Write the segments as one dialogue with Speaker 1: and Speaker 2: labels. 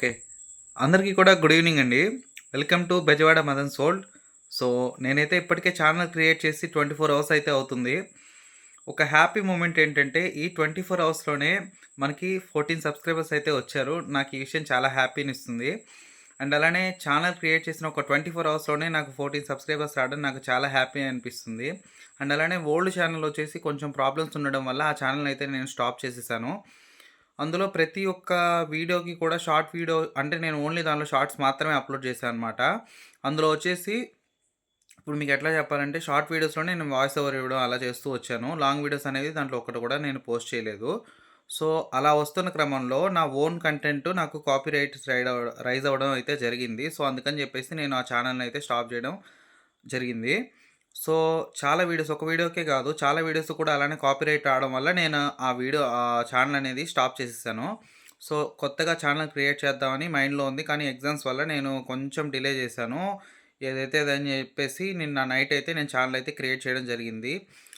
Speaker 1: Okay. అందరికీ కూడా good evening అండి. Welcome to Bezawada Madan's world. So, నేనైతే ఇప్పటికే ఛానెల్ క్రియేట్ చేసి 24 అవర్స్ అయితే అవుతుంది. ఒక హ్యాపీ మూమెంట్ ఏంటంటే, ఈ 24 అవర్స్‌లోనే మనకి 14 సబ్‌స్క్రైబర్స్ అయితే వచ్చారు. నాకు ఈ విషయం చాలా హ్యాపీనిస్తుంది. అండ్ అలానే ఛానెల్ క్రియేట్ చేసిన ఒక 24 అవర్స్‌లోనే నాకు 14 సబ్‌స్క్రైబర్స్ రావడం నాకు చాలా హ్యాపీ అనిపిస్తుంది. అండ్ అలానే ఓల్డ్ ఛానెల్ వచ్చేసి కొంచెం ప్రాబ్లమ్స్ ఉండడం వల్ల ఆ ఛానెల్‌ని అయితే నేను స్టాప్ చేసేసాను. అందులో ప్రతి ఒక్క వీడియోకి కూడా షార్ట్ వీడియో అంటే నేను ఓన్లీ దానిలో షార్ట్స్ మాత్రమే అప్‌లోడ్ చేశాననమాట. అందులో వచ్చేసి ఇప్పుడు మీకు ఎట్లా చెప్పాలంటే షార్ట్ వీడియోస్‌లోనే నేను వాయిస్ ఓవర్ ఇవ్వడం అలా చేస్తూ వచ్చాను. లాంగ్ వీడియోస్ అనేది దాంట్లో ఒక్కటి కూడా నేను పోస్ట్ చేయలేదు. సో, అలా వస్తున్న క్రమంలో నా ఓన్ కంటెంట్ నాకు కాపీరైట్స్ రైజ్ అవ్వడం అయితే జరిగింది. సో, అందుకని చెప్పేసి నేను ఆ ఛానెల్‌ని అయితే స్టాప్ చేయడం జరిగింది. సో, చాలా వీడియోస్ ఒక వీడియోకే కాదు చాలా వీడియోస్ కూడా అలానే కాపీరైట్ రావడం వల్ల నేను ఆ ఛానెల్ అనేది స్టాప్ చేసేసాను. సో, కొత్తగా ఛానెల్ క్రియేట్ చేద్దామని మైండ్‌లో ఉంది. కానీ ఎగ్జామ్స్ వల్ల నేను కొంచెం డిలే చేశాను. ఏదైతే అదని చెప్పేసి నిన్న నైట్ అయితే నేను ఛానెల్ అయితే క్రియేట్ చేయడం జరిగింది.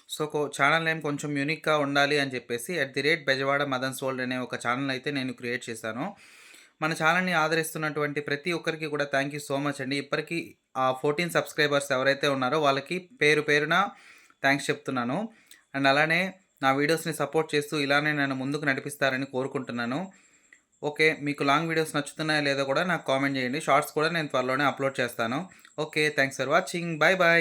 Speaker 1: సో, ఛానెల్ నేమ్ కొంచెం యూనిక్‌గా ఉండాలి అని చెప్పేసి @బెజవాడ మదన్స్ వరల్డ్ అనే ఒక ఛానెల్ అయితే నేను క్రియేట్ చేశాను. మన ఛానెల్‌ని ఆదరిస్తున్నటువంటి ప్రతి ఒక్కరికి కూడా థ్యాంక్ యూ సో మచ్ అండి. ఇప్పటికి 14 సబ్‌స్క్రైబర్స్ ఎవరైతే ఉన్నారో వాళ్ళకి పేరు పేరున థాంక్స్ చెప్తున్నాను. అండ్ అలానే నా వీడియోస్‌ని సపోర్ట్ చేస్తూ ఇలానే నన్ను ముందుకు నడిపిస్తారని కోరుకుంటున్నాను. ఓకే. మీకు లాంగ్ వీడియోస్ నచ్చుతున్నాయో లేదో కూడా నాకు కామెంట్ చేయండి. షార్ట్స్ కూడా నేను త్వరలోనే అప్‌లోడ్ చేస్తాను. Okay. Thanks for watching. By by.